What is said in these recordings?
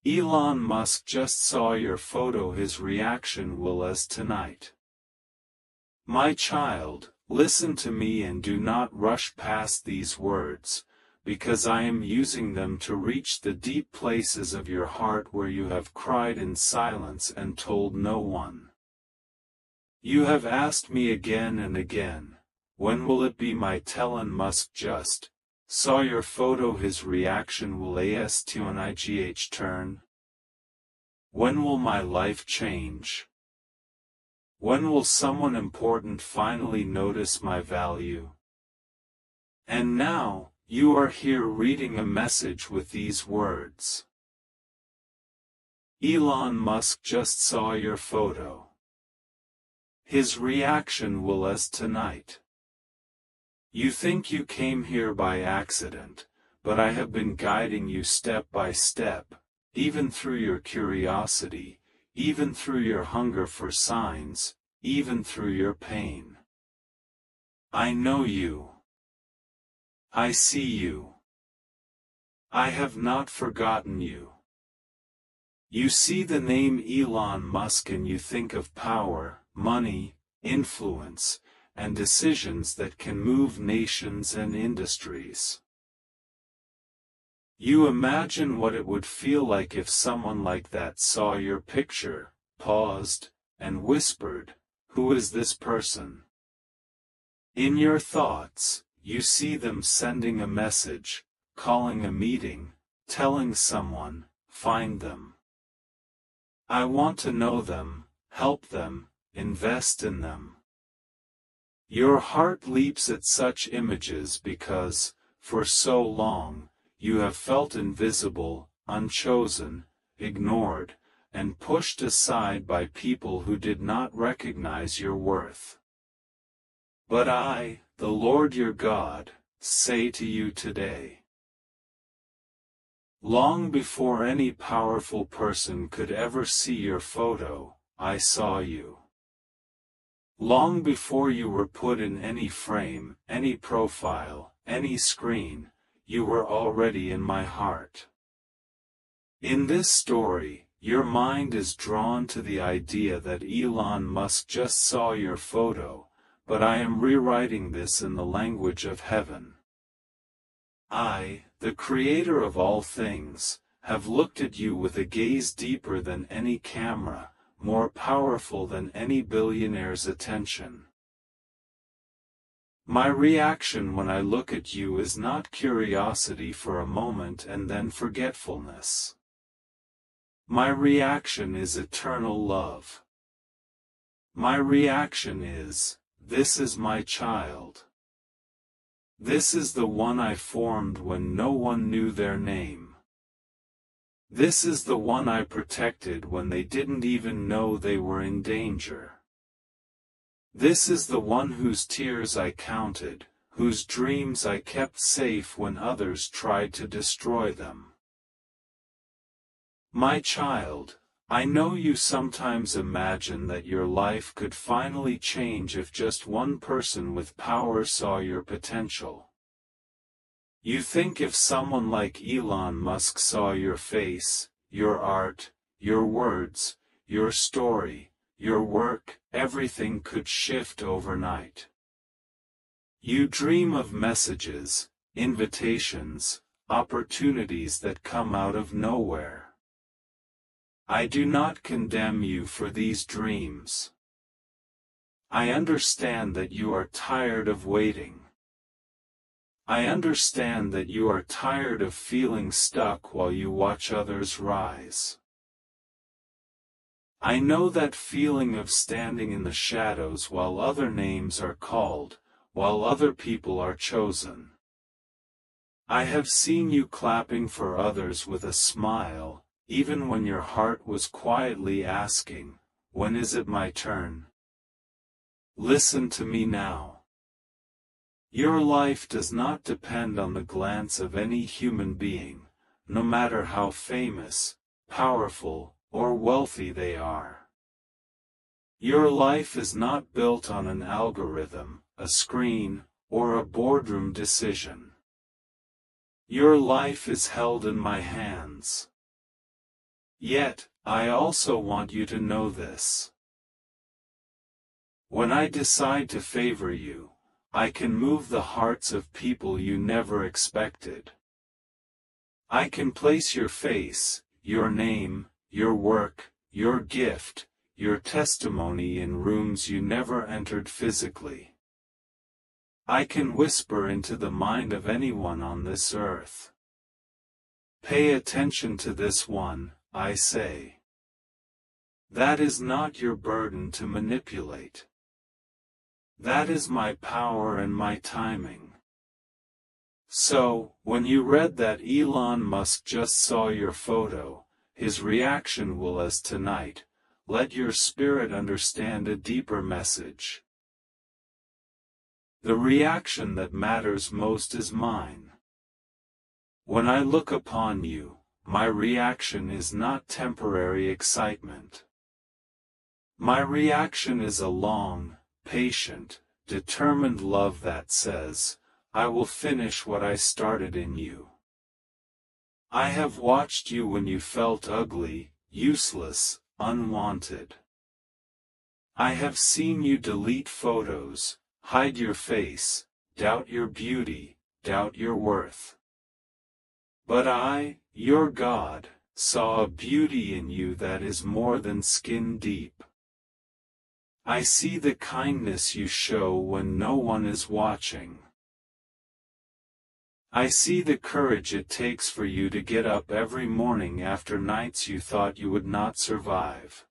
Elon Musk just saw your photo. His reaction will as tonight. My child, listen to me and do not rush past these words, because I am using them to reach the deep places of your heart where you have cried in silence and told no one. You have asked me again and again, when will it be? My Elon Musk just saw your photo. His reaction will astonigh turn. When will my life change? When will someone important finally notice my value? And now, you are here reading a message with these words. Elon Musk just saw your photo. His reaction will as tonight. You think you came here by accident, but I have been guiding you step by step, even through your curiosity, even through your hunger for signs, even through your pain. I know you. I see you. I have not forgotten you. You see the name Elon Musk and you think of power, money, influence, and decisions that can move nations and industries. You imagine what it would feel like if someone like that saw your picture, paused, and whispered, "Who is this person?" In your thoughts, you see them sending a message, calling a meeting, telling someone, "Find them. I want to know them, help them, invest in them." Your heart leaps at such images because, for so long, you have felt invisible, unchosen, ignored, and pushed aside by people who did not recognize your worth. But I, the Lord your God, say to you today, long before any powerful person could ever see your photo, I saw you. Long before you were put in any frame, any profile, any screen, you were already in my heart. In this story, your mind is drawn to the idea that Elon Musk just saw your photo, but I am rewriting this in the language of heaven. I, the Creator of all things, have looked at you with a gaze deeper than any camera, more powerful than any billionaire's attention. My reaction when I look at you is not curiosity for a moment and then forgetfulness. My reaction is eternal love. My reaction is, this is my child. This is the one I formed when no one knew their name. This is the one I protected when they didn't even know they were in danger. This is the one whose tears I counted, whose dreams I kept safe when others tried to destroy them. My child, I know you sometimes imagine that your life could finally change if just one person with power saw your potential. You think if someone like Elon Musk saw your face, your art, your words, your story, your work, everything could shift overnight. You dream of messages, invitations, opportunities that come out of nowhere. I do not condemn you for these dreams. I understand that you are tired of waiting. I understand that you are tired of feeling stuck while you watch others rise. I know that feeling of standing in the shadows while other names are called, while other people are chosen. I have seen you clapping for others with a smile, even when your heart was quietly asking, when is it my turn? Listen to me now. Your life does not depend on the glance of any human being, no matter how famous, powerful, or wealthy they are. Your life is not built on an algorithm, a screen, or a boardroom decision. Your life is held in my hands. Yet, I also want you to know this. When I decide to favor you, I can move the hearts of people you never expected. I can place your face, your name, your work, your gift, your testimony in rooms you never entered physically. I can whisper into the mind of anyone on this earth. Pay attention to this one, I say. That is not your burden to manipulate. That is my power and my timing. So, when you read that Elon Musk just saw your photo, his reaction will as tonight, let your spirit understand a deeper message. The reaction that matters most is mine. When I look upon you, my reaction is not temporary excitement. My reaction is a long, patient, determined love that says, I will finish what I started in you. I have watched you when you felt ugly, useless, unwanted. I have seen you delete photos, hide your face, doubt your beauty, doubt your worth. But I, your God, saw a beauty in you that is more than skin deep. I see the kindness you show when no one is watching. I see the courage it takes for you to get up every morning after nights you thought you would not survive.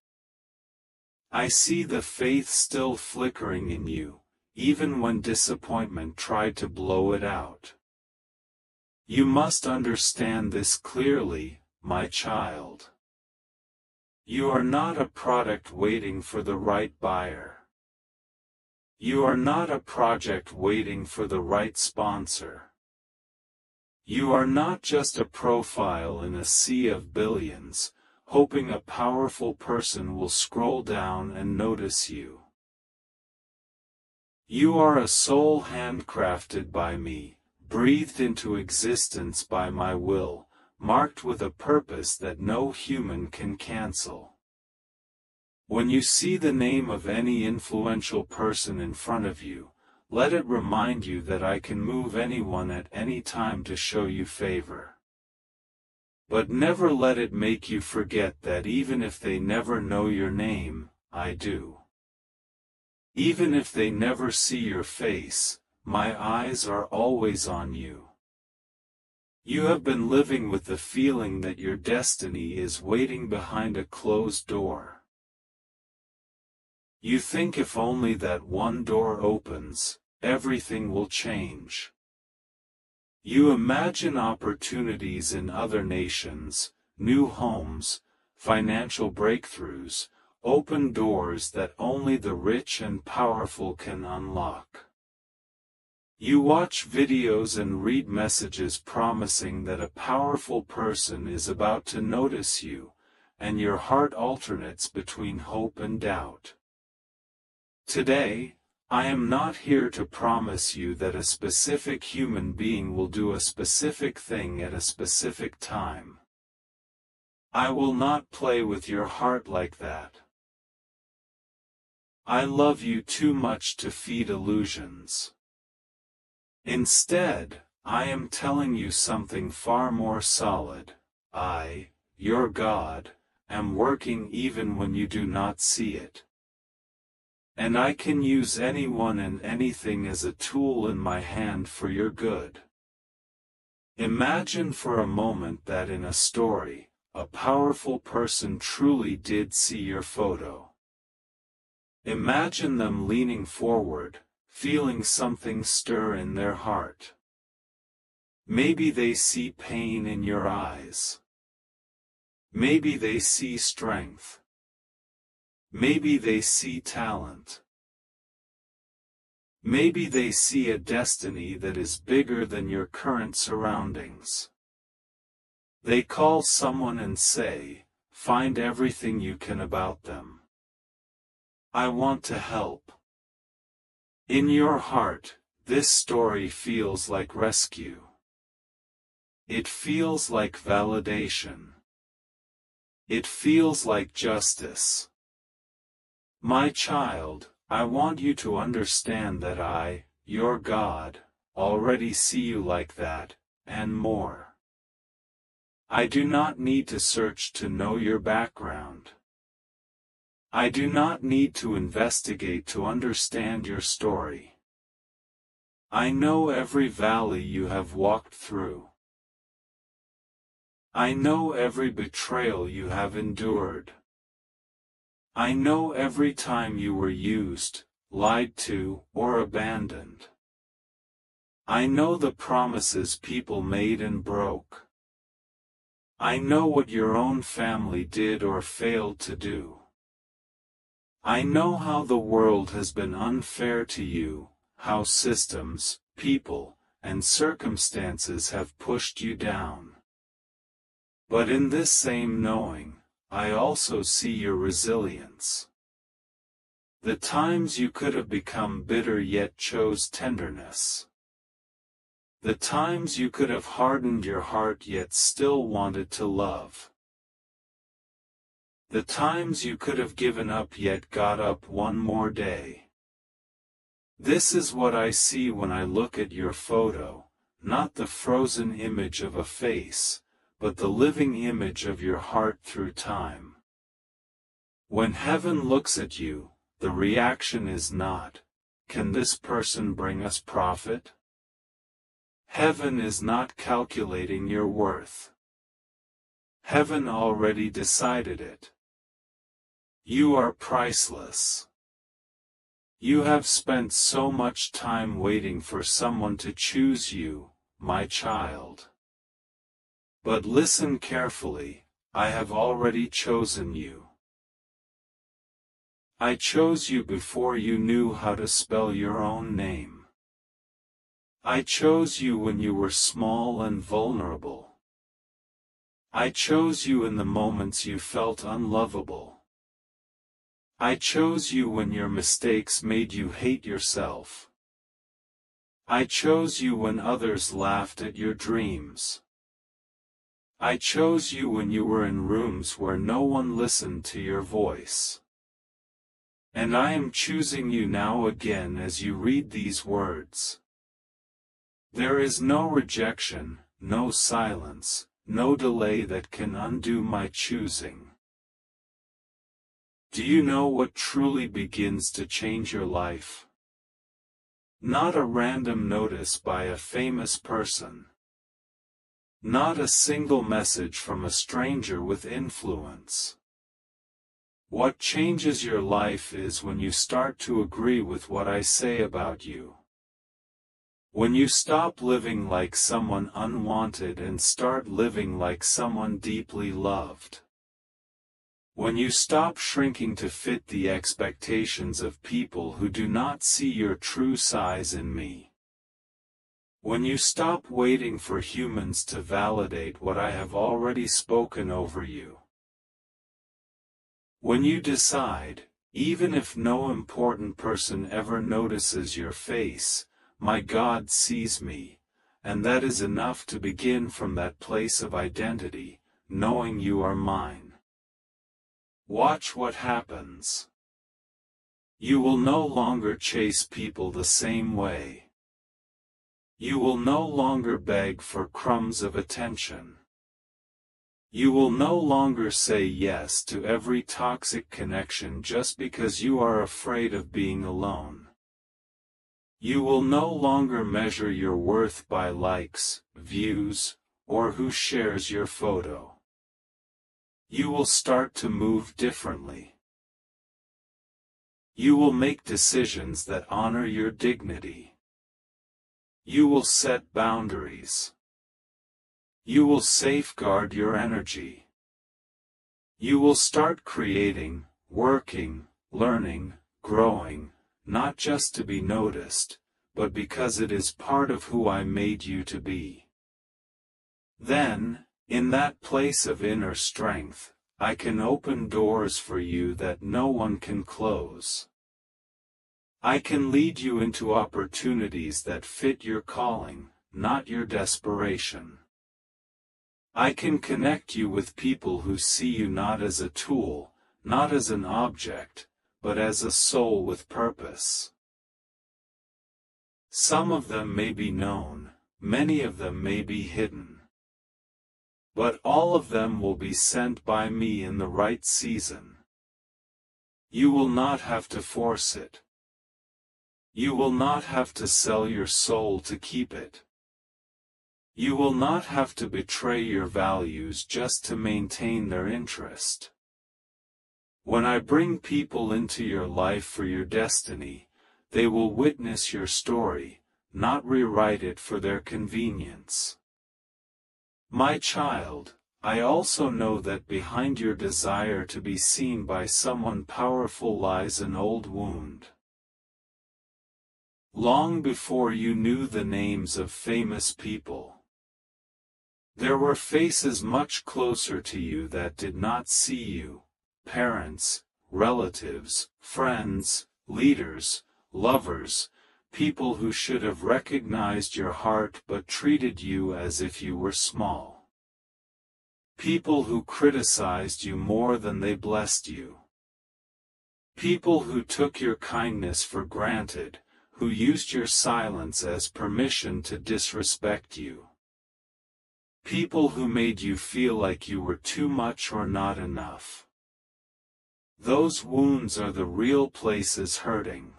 I see the faith still flickering in you, even when disappointment tried to blow it out. You must understand this clearly, my child. You are not a product waiting for the right buyer. You are not a project waiting for the right sponsor. You are not just a profile in a sea of billions, hoping a powerful person will scroll down and notice you. You are a soul handcrafted by me, breathed into existence by my will, marked with a purpose that no human can cancel. When you see the name of any influential person in front of you, let it remind you that I can move anyone at any time to show you favor. But never let it make you forget that even if they never know your name, I do. Even if they never see your face, my eyes are always on you. You have been living with the feeling that your destiny is waiting behind a closed door. You think if only that one door opens, everything will change. You imagine opportunities in other nations, new homes, financial breakthroughs, open doors that only the rich and powerful can unlock. You watch videos and read messages promising that a powerful person is about to notice you, and your heart alternates between hope and doubt. Today, I am not here to promise you that a specific human being will do a specific thing at a specific time. I will not play with your heart like that. I love you too much to feed illusions. Instead, I am telling you something far more solid. I, your God, am working even when you do not see it. And I can use anyone and anything as a tool in my hand for your good. Imagine for a moment that in a story, a powerful person truly did see your photo. Imagine them leaning forward, feeling something stir in their heart. Maybe they see pain in your eyes. Maybe they see strength. Maybe they see talent. Maybe they see a destiny that is bigger than your current surroundings. They call someone and say, find everything you can about them. I want to help. In your heart, this story feels like rescue. It feels like validation. It feels like justice. My child, I want you to understand that I, your God, already see you like that, and more. I do not need to search to know your background. I do not need to investigate to understand your story. I know every valley you have walked through. I know every betrayal you have endured. I know every time you were used, lied to, or abandoned. I know the promises people made and broke. I know what your own family did or failed to do. I know how the world has been unfair to you, how systems, people, and circumstances have pushed you down. But in this same knowing, I also see your resilience. The times you could have become bitter yet chose tenderness. The times you could have hardened your heart yet still wanted to love. The times you could have given up yet got up one more day. This is what I see when I look at your photo, not the frozen image of a face, but the living image of your heart through time. When heaven looks at you, the reaction is not, "Can this person bring us profit?" Heaven is not calculating your worth. Heaven already decided it. You are priceless. You have spent so much time waiting for someone to choose you, my child. But listen carefully, I have already chosen you. I chose you before you knew how to spell your own name. I chose you when you were small and vulnerable. I chose you in the moments you felt unlovable. I chose you when your mistakes made you hate yourself. I chose you when others laughed at your dreams. I chose you when you were in rooms where no one listened to your voice. And I am choosing you now again as you read these words. There is no rejection, no silence, no delay that can undo my choosing. Do you know what truly begins to change your life? Not a random notice by a famous person. Not a single message from a stranger with influence. What changes your life is when you start to agree with what I say about you. When you stop living like someone unwanted and start living like someone deeply loved. When you stop shrinking to fit the expectations of people who do not see your true size in me. When you stop waiting for humans to validate what I have already spoken over you. When you decide, even if no important person ever notices your face, my God sees me, and that is enough to begin from that place of identity, knowing you are mine. Watch what happens. You will no longer chase people the same way. You will no longer beg for crumbs of attention. You will no longer say yes to every toxic connection just because you are afraid of being alone. You will no longer measure your worth by likes, views, or who shares your photo. You will start to move differently. You will make decisions that honor your dignity. You will set boundaries. You will safeguard your energy. You will start creating, working, learning, growing, not just to be noticed, but because it is part of who I made you to be. Then, in that place of inner strength, I can open doors for you that no one can close. I can lead you into opportunities that fit your calling, not your desperation. I can connect you with people who see you not as a tool, not as an object, but as a soul with purpose. Some of them may be known, many of them may be hidden. But all of them will be sent by me in the right season. You will not have to force it. You will not have to sell your soul to keep it. You will not have to betray your values just to maintain their interest. When I bring people into your life for your destiny, they will witness your story, not rewrite it for their convenience. My child, I also know that behind your desire to be seen by someone powerful lies an old wound. Long before you knew the names of famous people, there were faces much closer to you that did not see you: parents, relatives, friends, leaders, lovers, people who should have recognized your heart but treated you as if you were small. People who criticized you more than they blessed you. People who took your kindness for granted, who used your silence as permission to disrespect you. People who made you feel like you were too much or not enough. Those wounds are the real places hurting.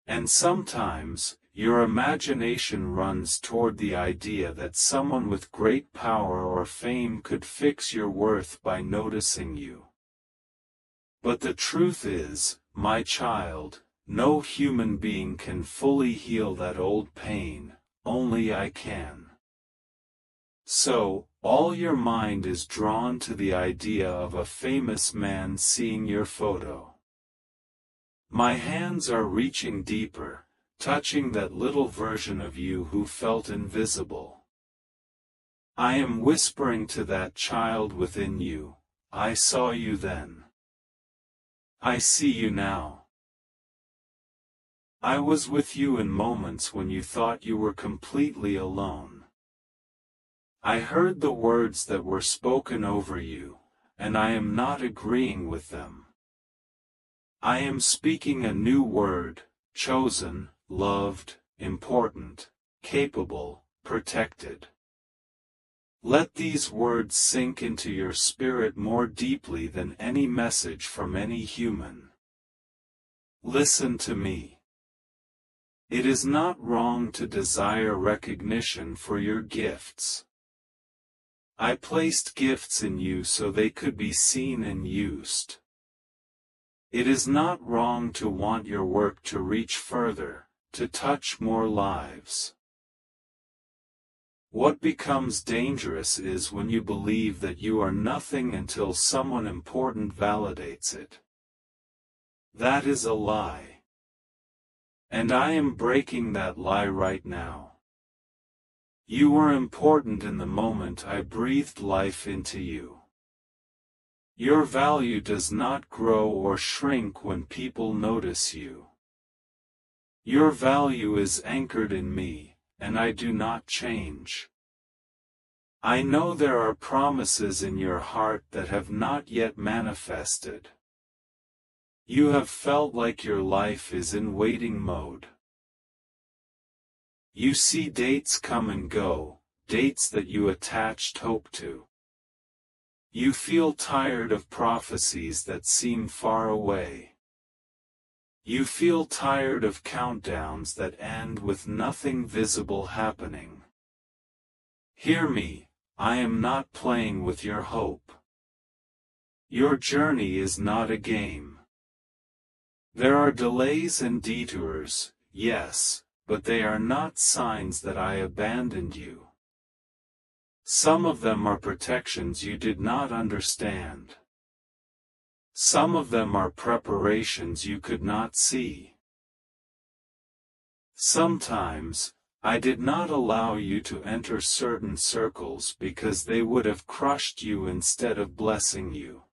And sometimes, your imagination runs toward the idea that someone with great power or fame could fix your worth by noticing you. But the truth is, my child, no human being can fully heal that old pain, only I can. So, all your mind is drawn to the idea of a famous man seeing your photo. My hands are reaching deeper, touching that little version of you who felt invisible. I am whispering to that child within you, I saw you then. I see you now. I was with you in moments when you thought you were completely alone. I heard the words that were spoken over you, and I am not agreeing with them. I am speaking a new word: chosen, loved, important, capable, protected. Let these words sink into your spirit more deeply than any message from any human. Listen to me. It is not wrong to desire recognition for your gifts. I placed gifts in you so they could be seen and used. It is not wrong to want your work to reach further, to touch more lives. What becomes dangerous is when you believe that you are nothing until someone important validates it. That is a lie. And I am breaking that lie right now. You were important in the moment I breathed life into you. Your value does not grow or shrink when people notice you. Your value is anchored in me, and I do not change. I know there are promises in your heart that have not yet manifested. You have felt like your life is in waiting mode. You see dates come and go, dates that you attached hope to. You feel tired of prophecies that seem far away. You feel tired of countdowns that end with nothing visible happening. Hear me, I am not playing with your hope. Your journey is not a game. There are delays and detours, yes, but they are not signs that I abandoned you. Some of them are protections you did not understand. Some of them are preparations you could not see. Sometimes, I did not allow you to enter certain circles because they would have crushed you instead of blessing you.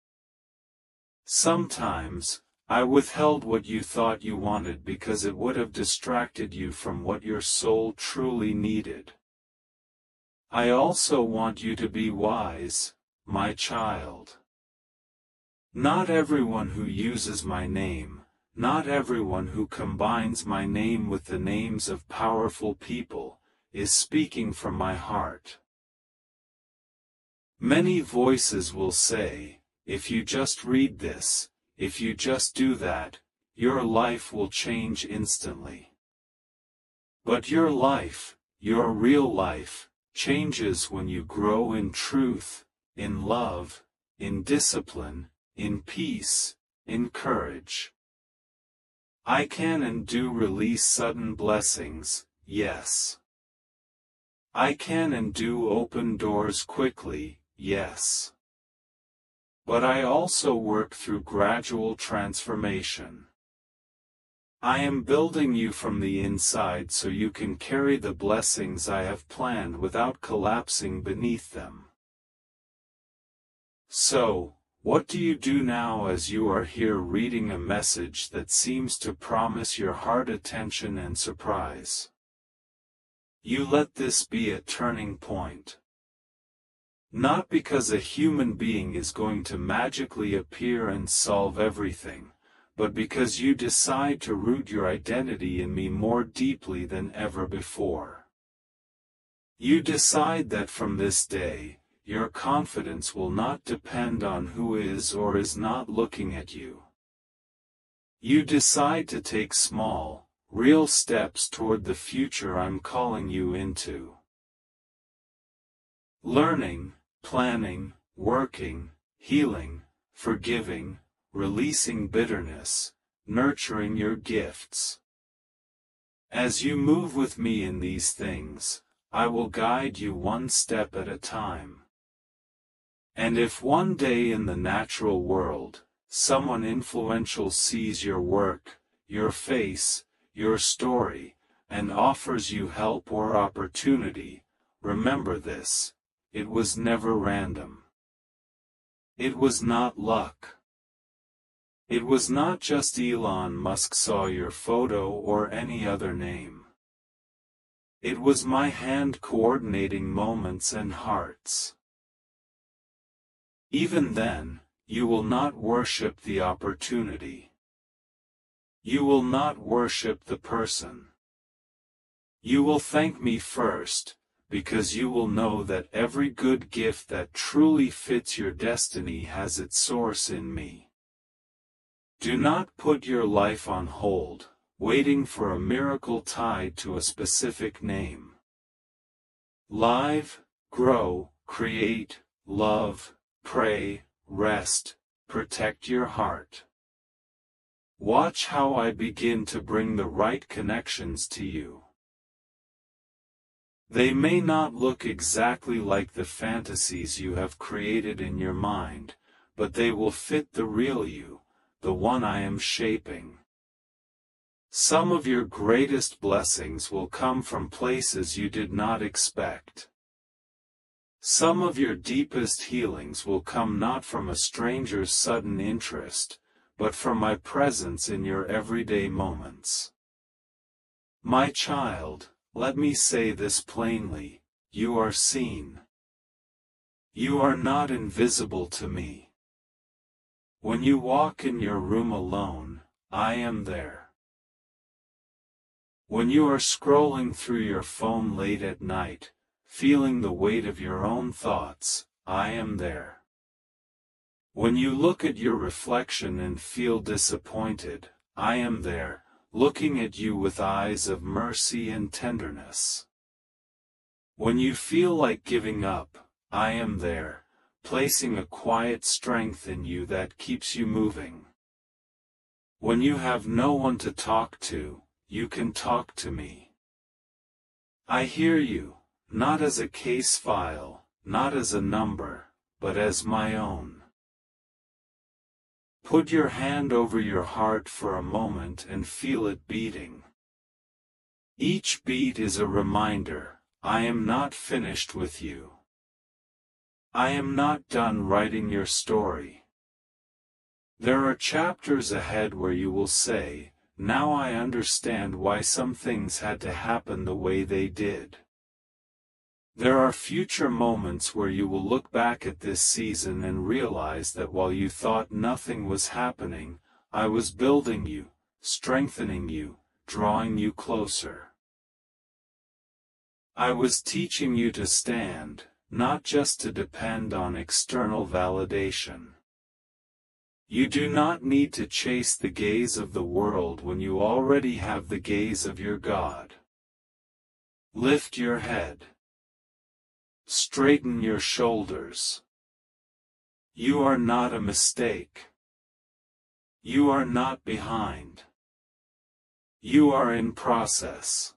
Sometimes, I withheld what you thought you wanted because it would have distracted you from what your soul truly needed. I also want you to be wise, my child. Not everyone who uses my name, not everyone who combines my name with the names of powerful people, is speaking from my heart. Many voices will say, if you just read this, if you just do that, your life will change instantly. But your life, your real life, changes when you grow in truth, in love, in discipline, in peace, in courage. I can and do release sudden blessings, yes. I can and do open doors quickly, yes. But I also work through gradual transformation. I am building you from the inside so you can carry the blessings I have planned without collapsing beneath them. So, what do you do now as you are here reading a message that seems to promise your heart attention and surprise? You let this be a turning point. Not because a human being is going to magically appear and solve everything, but because you decide to root your identity in me more deeply than ever before. You decide that from this day, your confidence will not depend on who is or is not looking at you. You decide to take small, real steps toward the future I'm calling you into. Learning, planning, working, healing, forgiving, releasing bitterness, nurturing your gifts. As you move with me in these things, I will guide you one step at a time. And if one day in the natural world, someone influential sees your work, your face, your story, and offers you help or opportunity, remember this: it was never random. It was not luck. It was not just Elon Musk saw your photo or any other name. It was my hand coordinating moments and hearts. Even then, you will not worship the opportunity. You will not worship the person. You will thank me first, because you will know that every good gift that truly fits your destiny has its source in me. Do not put your life on hold, waiting for a miracle tied to a specific name. Live, grow, create, love, pray, rest, protect your heart. Watch how I begin to bring the right connections to you. They may not look exactly like the fantasies you have created in your mind, but they will fit the real you, the one I am shaping. Some of your greatest blessings will come from places you did not expect. Some of your deepest healings will come not from a stranger's sudden interest, but from my presence in your everyday moments. My child, let me say this plainly: you are seen. You are not invisible to me. When you walk in your room alone, I am there. When you are scrolling through your phone late at night, feeling the weight of your own thoughts, I am there. When you look at your reflection and feel disappointed, I am there, looking at you with eyes of mercy and tenderness. When you feel like giving up, I am there, placing a quiet strength in you that keeps you moving. When you have no one to talk to, you can talk to me. I hear you, not as a case file, not as a number, but as my own. Put your hand over your heart for a moment and feel it beating. Each beat is a reminder: I am not finished with you. I am not done writing your story. There are chapters ahead where you will say, now I understand why some things had to happen the way they did. There are future moments where you will look back at this season and realize that while you thought nothing was happening, I was building you, strengthening you, drawing you closer. I was teaching you to stand, not just to depend on external validation. You do not need to chase the gaze of the world when you already have the gaze of your God. Lift your head. Straighten your shoulders. You are not a mistake. You are not behind. You are in process.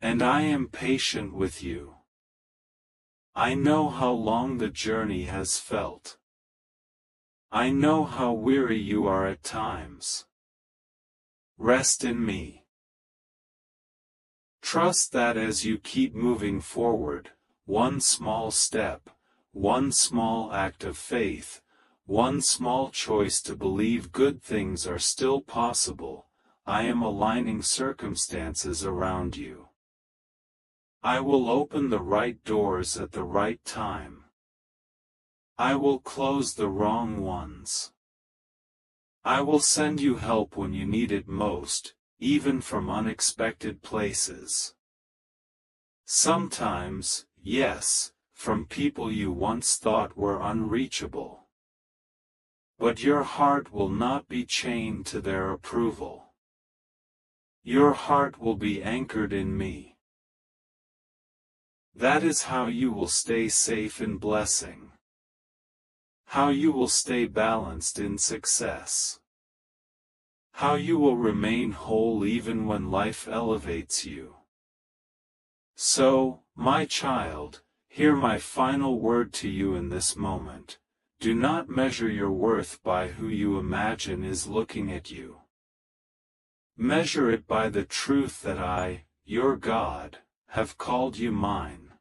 And I am patient with you. I know how long the journey has felt. I know how weary you are at times. Rest in me. Trust that as you keep moving forward, one small step, one small act of faith, one small choice to believe good things are still possible, I am aligning circumstances around you. I will open the right doors at the right time. I will close the wrong ones. I will send you help when you need it most, even from unexpected places. Sometimes, yes, from people you once thought were unreachable. But your heart will not be chained to their approval. Your heart will be anchored in me. That is how you will stay safe in blessing. How you will stay balanced in success. How you will remain whole even when life elevates you. So, my child, hear my final word to you in this moment. Do not measure your worth by who you imagine is looking at you. Measure it by the truth that I, your God, have called you mine.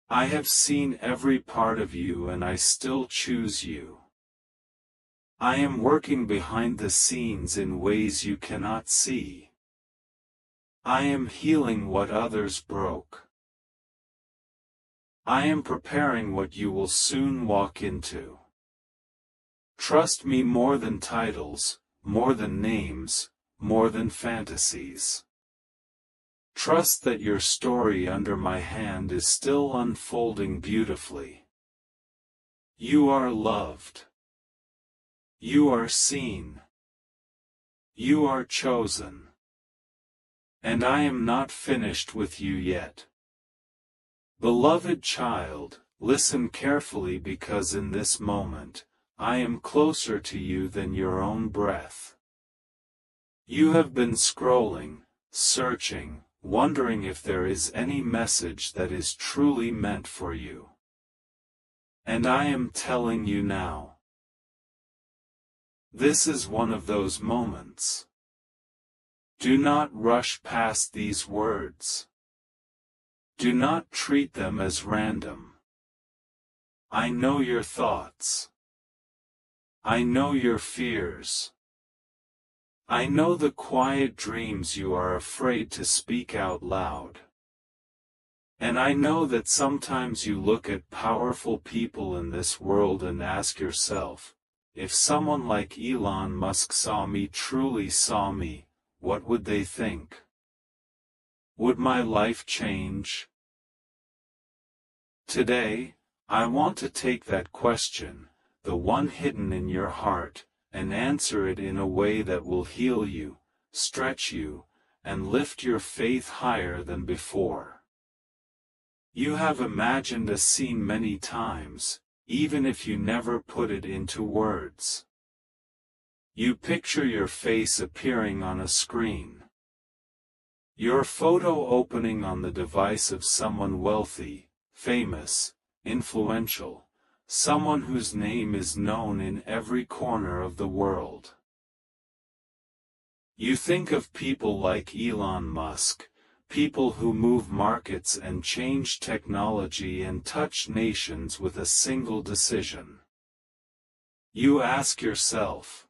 I have seen every part of you and I still choose you. I am working behind the scenes in ways you cannot see. I am healing what others broke. I am preparing what you will soon walk into. Trust me more than titles, more than names, more than fantasies. Trust that your story under my hand is still unfolding beautifully. You are loved. You are seen. You are chosen. And I am not finished with you yet. Beloved child, listen carefully because in this moment, I am closer to you than your own breath. You have been scrolling, searching, wondering if there is any message that is truly meant for you. And I am telling you now. This is one of those moments. Do not rush past these words. Do not treat them as random. I know your thoughts. I know your fears. I know the quiet dreams you are afraid to speak out loud. And I know that sometimes you look at powerful people in this world and ask yourself, if someone like Elon Musk saw me, truly saw me, what would they think? Would my life change? Today, I want to take that question, the one hidden in your heart, and answer it in a way that will heal you, stretch you, and lift your faith higher than before. You have imagined a scene many times, even if you never put it into words. You picture your face appearing on a screen. Your photo opening on the device of someone wealthy, famous, influential, someone whose name is known in every corner of the world. You think of people like Elon Musk, people who move markets and change technology and touch nations with a single decision. You ask yourself,